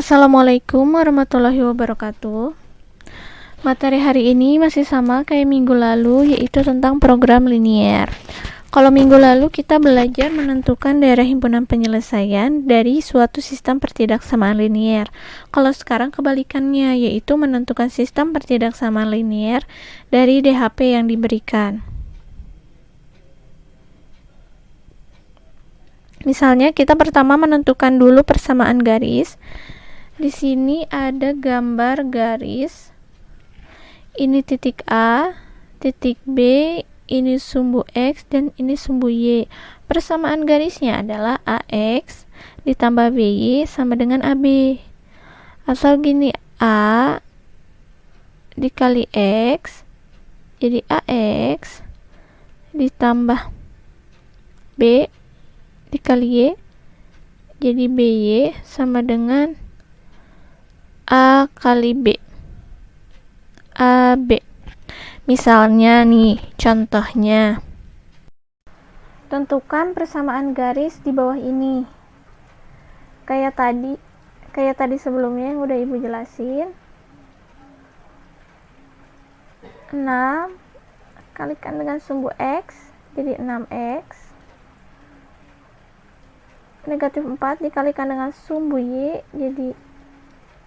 Assalamualaikum warahmatullahi wabarakatuh. Materi hari ini masih sama kayak minggu lalu, yaitu tentang program linier. Kalau minggu lalu kita belajar menentukan daerah himpunan penyelesaian dari suatu sistem pertidaksamaan linier. Kalau sekarang kebalikannya, yaitu menentukan sistem pertidaksamaan linier dari DHP yang diberikan. Misalnya kita pertama menentukan dulu persamaan garis. Di sini ada gambar garis. Ini titik A, titik B, ini sumbu X, dan ini sumbu Y. Persamaan garisnya adalah AX ditambah BY sama dengan AB. Atau gini, A dikali X, jadi AX, ditambah B dikali Y, jadi BY sama dengan A kali B. AB. Misalnya nih, contohnya. Tentukan persamaan garis di bawah ini. Kayak tadi sebelumnya yang udah Ibu jelasin. 6 kalikan dengan sumbu X, jadi 6X. Negatif 4 dikalikan dengan sumbu Y, jadi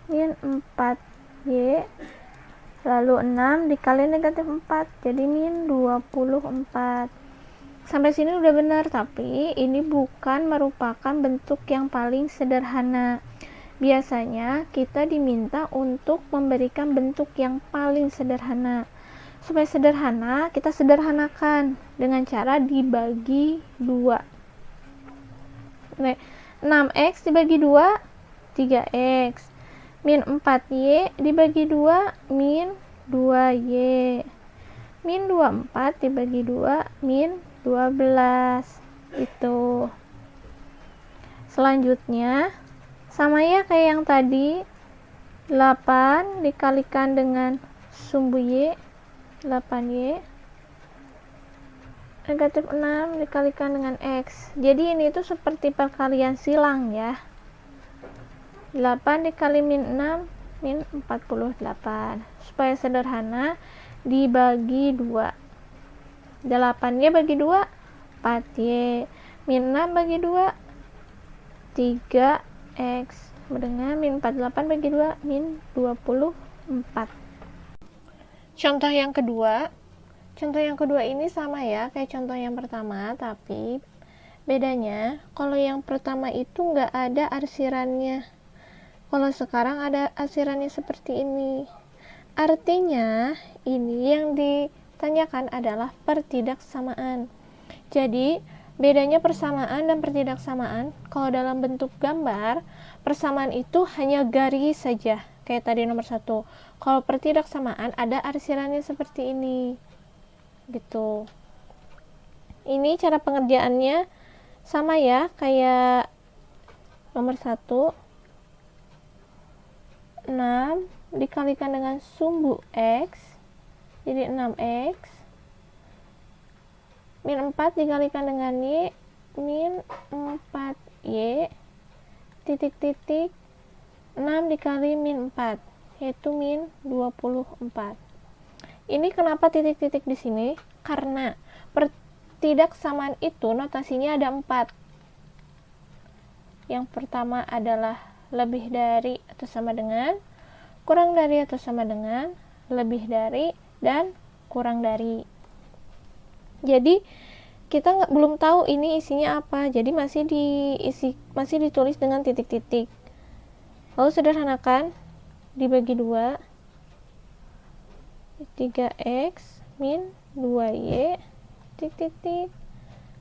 min 4Y. Lalu 6 dikali negatif 4, jadi min 24. Sampai sini udah benar, tapi ini bukan merupakan bentuk yang paling sederhana. Biasanya kita diminta untuk memberikan bentuk yang paling sederhana. Supaya sederhana, kita sederhanakan dengan cara dibagi 2. 6X dibagi 2, 3X. Min 4Y dibagi 2, min 2Y. Min 24 dibagi 2, min 12. Itu. Selanjutnya, sama ya kayak yang tadi. 8 dikalikan dengan sumbu Y, 8Y. Negatif 6 dikalikan dengan X. Jadi ini tuh seperti perkalian silang ya. 8 dikali min 6, min 48. Supaya sederhana, dibagi 2. 8Y bagi 2, 4Y. Min 6 bagi 2, 3X. Dengan min 48 bagi 2, min 24. Contoh yang kedua. Contoh yang kedua ini sama ya kayak contoh yang pertama, tapi bedanya kalau yang pertama itu nggak ada arsirannya. Kalau sekarang ada arsirannya seperti ini. Artinya ini yang ditanyakan adalah pertidaksamaan. Jadi bedanya persamaan dan pertidaksamaan, kalau dalam bentuk gambar, persamaan itu hanya garis saja kayak tadi nomor 1. Kalau pertidaksamaan ada arsirannya seperti ini. Gitu. Ini cara pengerjaannya sama ya kayak nomor 1. 6 dikalikan dengan sumbu X, jadi 6X. Min 4 dikalikan dengan Y, min 4Y. Titik-titik 6 dikali min 4, yaitu min 24. Ini kenapa titik-titik di sini? Karena pertidaksamaan itu notasinya ada 4. Yang pertama adalah lebih dari atau sama dengan, kurang dari atau sama dengan, lebih dari, dan kurang dari. Jadi kita belum tahu ini isinya apa. Jadi masih ditulis dengan titik-titik. Lalu sederhanakan, dibagi 2. 3X min 2Y titik-titik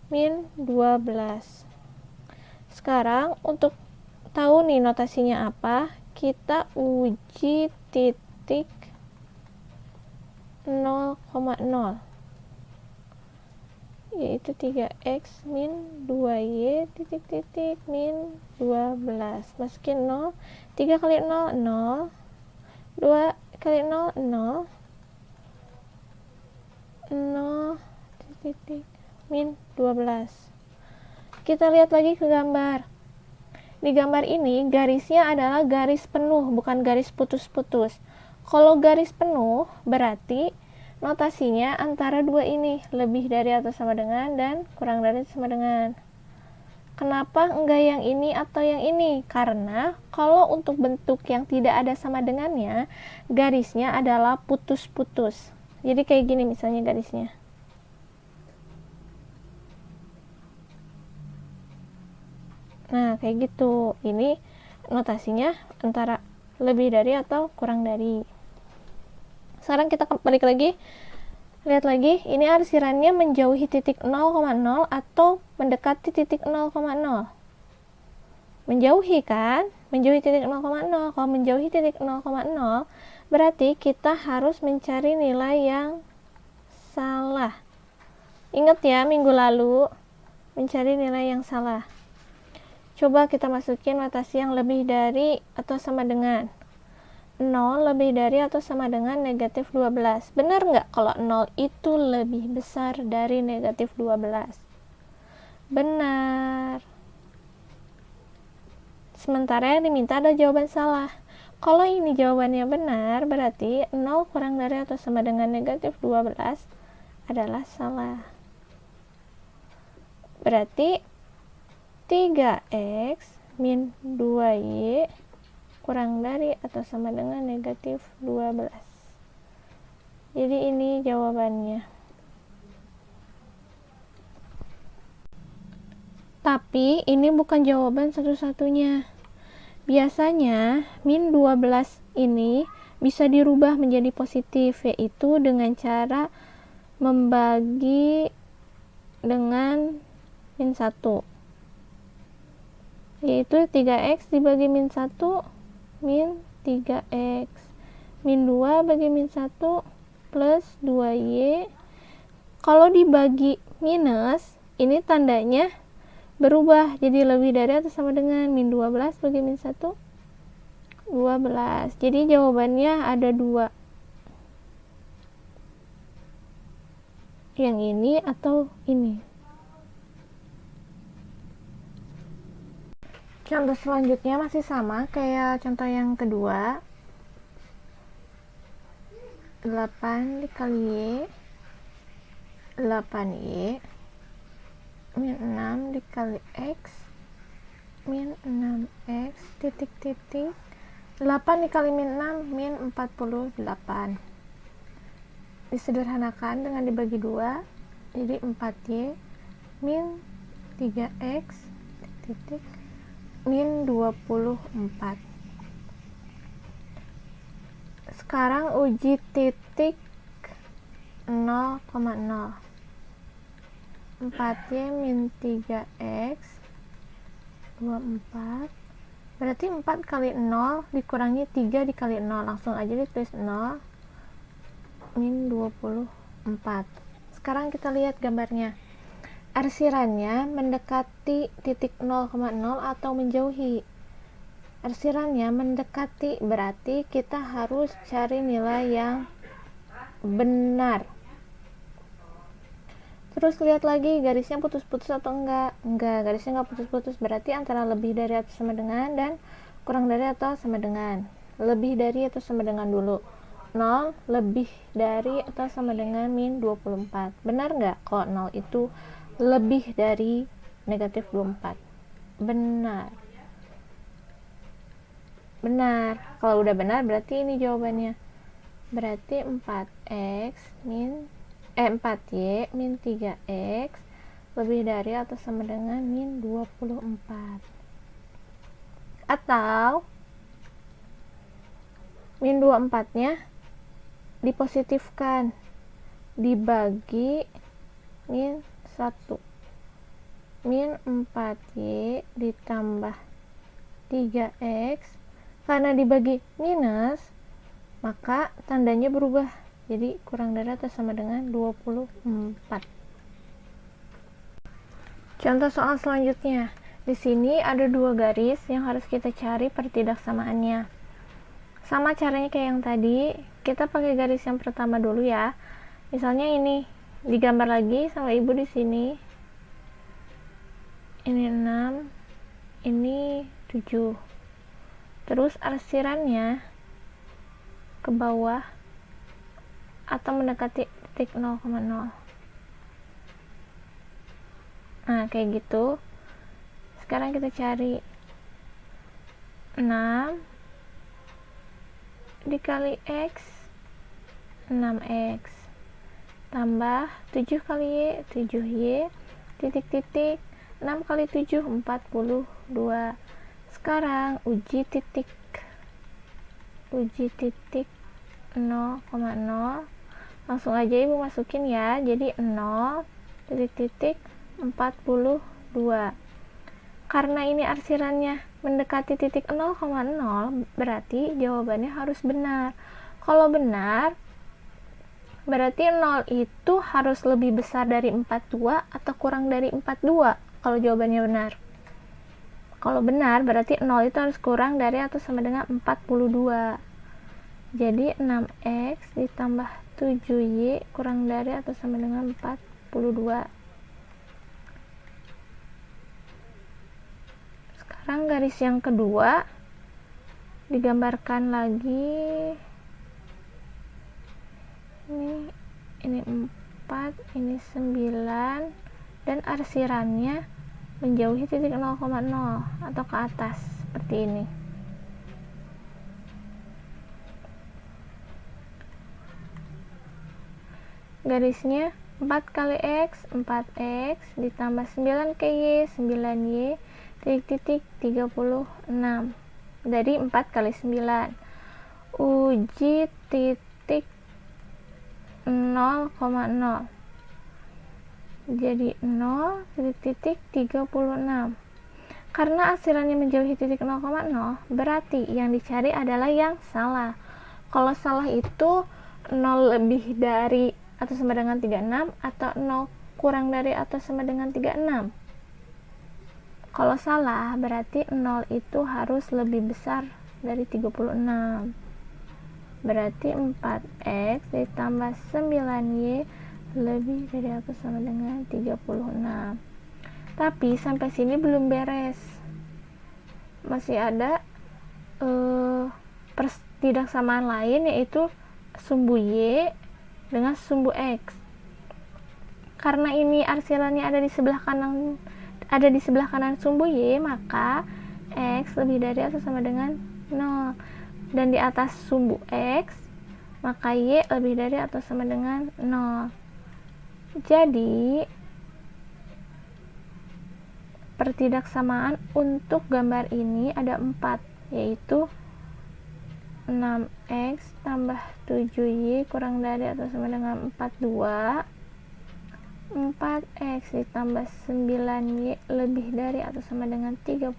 min 12. Sekarang untuk tahu nih notasinya apa, kita uji titik 0,0, yaitu 3X min 2Y titik-titik min 12. Masukin 0, 3 kali 0, 0, 2 kali 0, 0, 0 titik min 12. Kita lihat lagi ke gambar. di gambar ini garisnya adalah garis penuh, bukan garis putus-putus. Kalau garis penuh berarti notasinya antara dua ini, lebih dari atau sama dengan dan kurang dari atau sama dengan. Kenapa enggak yang ini atau yang ini? Karena kalau untuk bentuk yang tidak ada sama dengannya, garisnya adalah putus-putus. Jadi kayak gini misalnya garisnya. Nah, kayak gitu. Ini notasinya antara lebih dari atau kurang dari. Sekarang kita balik lagi. Lihat lagi, ini arsirannya menjauhi titik 0,0 atau mendekati titik 0,0. Menjauhi kan? Menjauhi titik 0,0. Kalau menjauhi titik 0,0, berarti kita harus mencari nilai yang salah. Ingat ya, minggu lalu mencari nilai yang salah. Coba kita masukin notasi yang lebih dari atau sama dengan. 0 lebih dari atau sama dengan negatif 12. Benar nggak kalau 0 itu lebih besar dari negatif 12? Benar. Sementara yang diminta ada jawaban salah. Kalau ini jawabannya benar, berarti 0 kurang dari atau sama dengan negatif 12 adalah salah. Berarti 3x min 2y kurang dari atau sama dengan negatif 12. Jadi ini jawabannya. Tapi ini bukan jawaban satu-satunya. Biasanya min 12 ini bisa dirubah menjadi positif, yaitu dengan cara membagi dengan min 1. Yaitu 3x dibagi min 1 min 3x, min 2 bagi min 1 plus 2y. Kalau dibagi minus, ini tandanya berubah jadi lebih dari atau sama dengan min 12 bagi min 1 12. Jadi jawabannya ada dua, yang ini atau ini. Contoh selanjutnya masih sama kayak contoh yang kedua. 8 dikali Y, 8Y, min 6 dikali X, min 6X, titik-titik. 8 dikali min 6, min 48. Disederhanakan dengan dibagi 2, jadi 4Y, min 3X, titik, min 24. Sekarang uji titik 0,0. 4y min 3x 24. Berarti 4 kali 0 dikurangi 3 dikali 0. Langsung aja ditulis 0 min 24. Sekarang kita lihat gambarnya. Arsirannya mendekati titik 0,0 atau menjauhi. Arsirannya mendekati berarti kita harus cari nilai yang benar. Terus lihat lagi garisnya putus-putus atau enggak. Enggak, garisnya enggak putus-putus, berarti antara lebih dari atau sama dengan dan kurang dari atau sama dengan. Lebih dari atau sama dengan dulu. 0 lebih dari atau sama dengan min 24. Benar enggak kalau 0 itu lebih dari negatif 24? Benar. Benar. Kalau udah benar berarti ini jawabannya. Berarti 4y min 3x lebih dari atau sama dengan min 24. Atau min 24 nya dipositifkan dibagi min 1. Min 4y ditambah 3x, karena dibagi minus maka tandanya berubah jadi kurang dari atau sama dengan 24. Contoh soal selanjutnya. Di sini ada dua garis yang harus kita cari pertidaksamaannya. Sama caranya kayak yang tadi, kita pakai garis yang pertama dulu ya. Misalnya ini digambar lagi sama ibu di sini. Ini 6, ini 7. Terus arsirannya ke bawah atau mendekati titik 0,0. Nah, kayak gitu. Sekarang kita cari 6 dikali X, 6X, tambah 7 kali Y, 7Y, titik-titik, 6 kali 7, 42. Sekarang uji titik 0,0. Langsung aja ibu masukin ya. Jadi 0 titik-titik 42. Karena ini arsirannya mendekati titik 0,0, berarti jawabannya harus benar. Kalau benar, berarti 0 itu harus lebih besar dari 42 atau kurang dari 42 kalau jawabannya benar. Kalau benar, berarti 0 itu harus kurang dari atau sama dengan 42. Jadi 6X ditambah 7Y kurang dari atau sama dengan 42. Sekarang garis yang kedua digambarkan lagi. Ini 4, ini 9, dan arsirannya menjauhi titik 0,0 atau ke atas seperti ini. Garisnya 4 kali X, 4X, ditambah 9 kali Y, 9Y, titik-titik 36. Dari 4 kali 9. Uji titik 0,0. Jadi 0 titik 36. Karena arsirannya menjauhi titik 0,0, berarti yang dicari adalah yang salah. Kalau salah itu 0 lebih dari atau sama dengan 36 atau 0 kurang dari atau sama dengan 36. Kalau salah berarti 0 itu harus lebih besar dari 36. Berarti 4X ditambah 9Y lebih dari atau sama dengan 36. Tapi sampai sini belum beres. Masih ada pertidaksamaan lain, yaitu sumbu Y dengan sumbu X. Karena ini arsirannya ada di sebelah kanan sumbu Y, maka X lebih dari atau sama dengan 0. Dan di atas sumbu X, maka Y lebih dari atau sama dengan 0. Jadi pertidaksamaan untuk gambar ini ada 4, yaitu 6X tambah 7Y kurang dari atau sama dengan 42, 4X ditambah 9Y lebih dari atau sama dengan 36,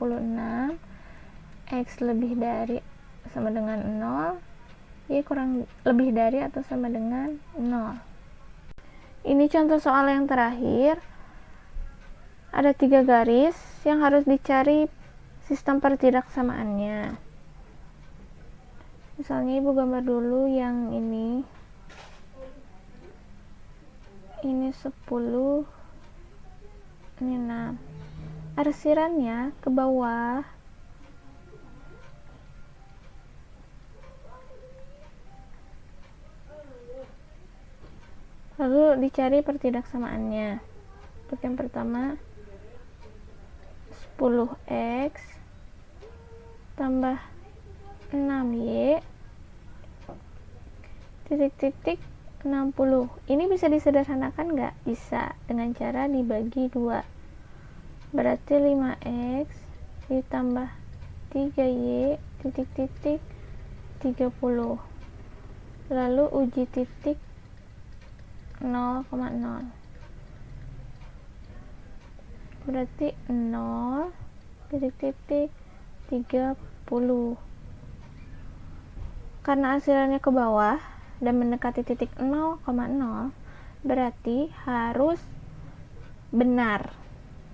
X lebih dari sama dengan 0, Y kurang lebih dari atau sama dengan 0. Ini contoh soal yang terakhir. Ada 3 garis yang harus dicari sistem pertidaksamaannya. Misalnya ibu gambar dulu yang ini. Ini 10, ini 6. Arsirannya ke bawah. Lalu dicari pertidaksamaannya. Untuk yang pertama 10X tambah 6Y titik-titik 60. Ini bisa disederhanakan nggak? Bisa, dengan cara dibagi 2. Berarti 5X ditambah 3Y titik-titik 30. Lalu uji titik 0,0. Berarti 0 titik-titik 30. Karena arsirannya ke bawah dan mendekati titik 0,0, berarti harus benar.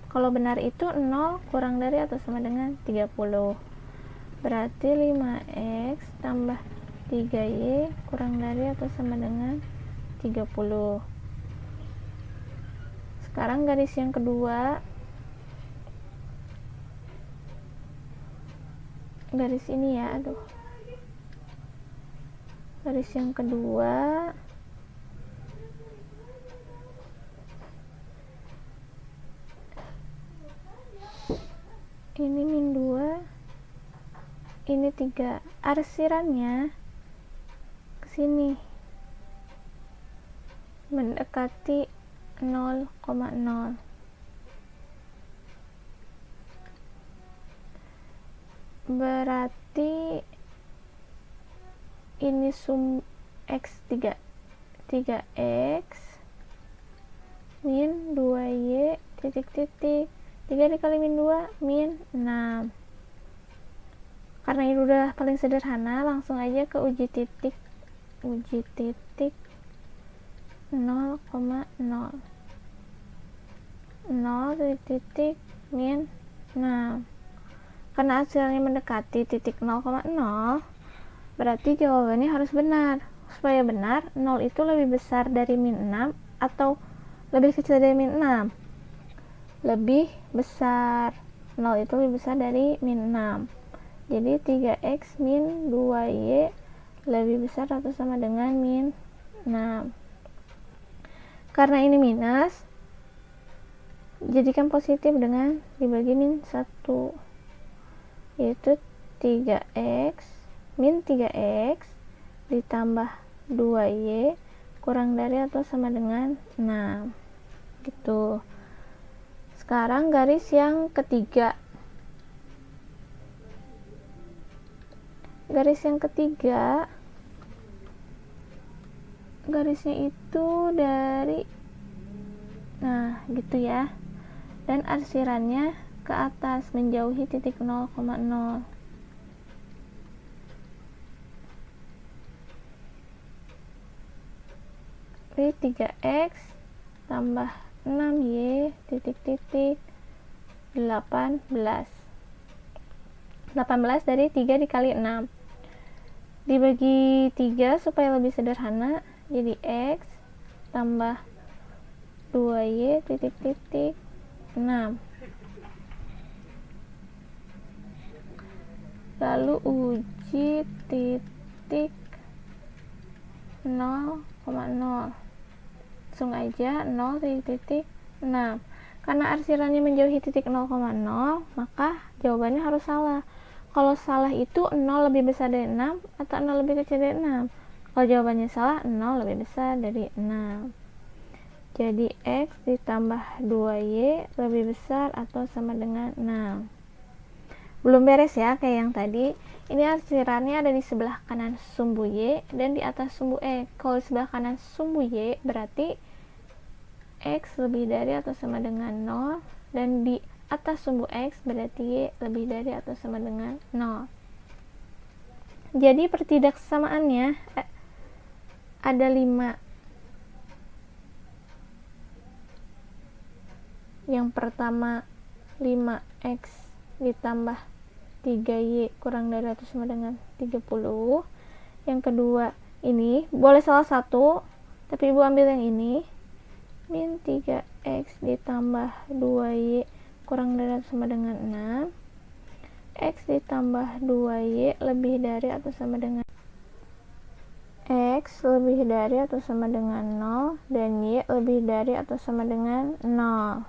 Kalau benar itu 0 kurang dari atau sama dengan 30. Berarti 5X tambah 3Y kurang dari atau sama dengan 30. Sekarang garis yang kedua. garis ini ya, garis yang kedua ini min 2, ini 3, arsirannya ke sini mendekati 0,0. Berarti ini sum x3 3x min 2y titik-titik 3 dikali min 2 min 6. Karena ini udah paling sederhana, langsung aja ke uji titik 0,0 titik min 6. Karena hasilnya mendekati titik 0,0, berarti jawabannya harus benar. Supaya benar, 0 itu lebih besar dari min 6 atau lebih kecil dari min 6. Lebih besar. 0 itu lebih besar dari min 6. Jadi 3x min 2y lebih besar atau sama dengan min 6. Karena ini minus, jadikan positif dengan dibagi min 1, yaitu 3x min 3x ditambah 2y kurang dari atau sama dengan 6 gitu. Sekarang garis yang ketiga, garisnya itu dari gitu ya, dan arsirannya ke atas menjauhi titik 0,0. Jadi 3x tambah 6y titik-titik 18 dari 3 dikali 6 dibagi 3 supaya lebih sederhana, jadi x tambah 2y titik-titik 6. Lalu uji titik 0,0, langsung aja 0 titik 6. Karena arsirannya menjauhi titik 0,0, maka jawabannya harus salah. Kalau salah itu 0 lebih besar dari 6 atau 0 lebih kecil dari 6. Kalau jawabannya salah, 0 lebih besar dari 6. Jadi x ditambah 2y lebih besar atau sama dengan 6. Belum beres ya kayak yang tadi. Ini arsirannya ada di sebelah kanan sumbu y dan di atas sumbu x. Kalau di sebelah kanan sumbu y berarti x lebih dari atau sama dengan 0, dan di atas sumbu x berarti y lebih dari atau sama dengan 0. Jadi pertidaksamaannya ada 5. Yang pertama 5x ditambah 3y kurang dari atau sama dengan 30. Yang kedua ini boleh salah satu, tapi ibu ambil yang ini, min 3x ditambah 2y kurang dari atau sama dengan 6. X ditambah 2y lebih dari atau sama dengan x lebih dari atau sama dengan 0 dan y lebih dari atau sama dengan 0.